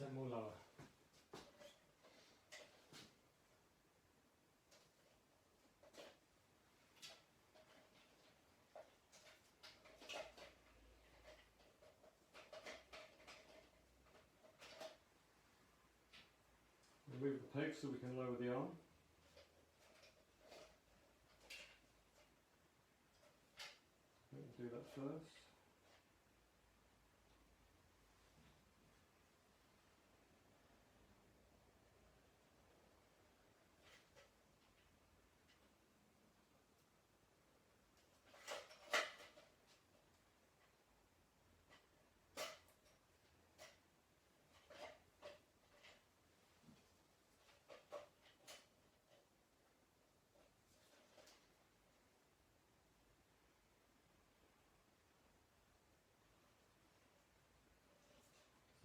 10 more lower. Remove the peg so we can lower the arm. Do that first.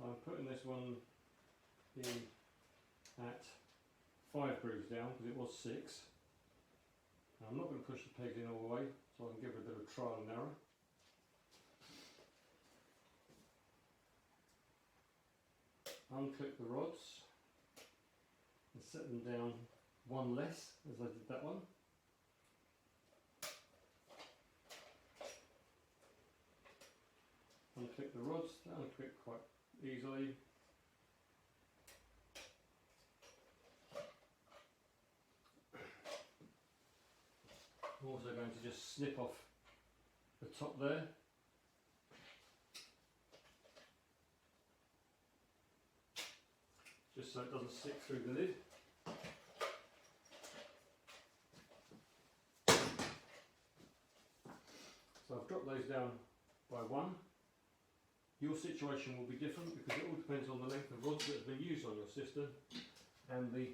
So I'm putting this one in at 5 grooves down because it was 6. Now I'm not going to push the pegs in all the way, so I can give it a bit of trial and error. Unclip the rods and set them down one less as I did that one. Unclip the rods, they unclip quite easily. I'm also going to just snip off the top there. Just so it doesn't stick through the lid. So I've dropped those down by 1. Your situation will be different because it all depends on the length of rods that have been used on your system and the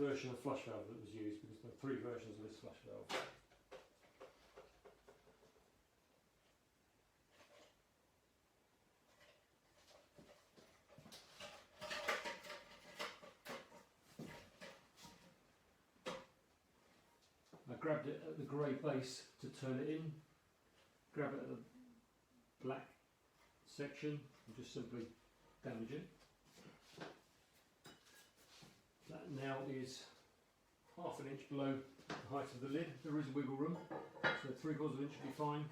version of flush valve that was used, because there are 3 versions of this flush valve. I grabbed it at the grey base to turn it in, grab it at the black section and just simply damage it. That now is half an inch below the height of the lid. There is wiggle room, so 3/4 inch should be fine.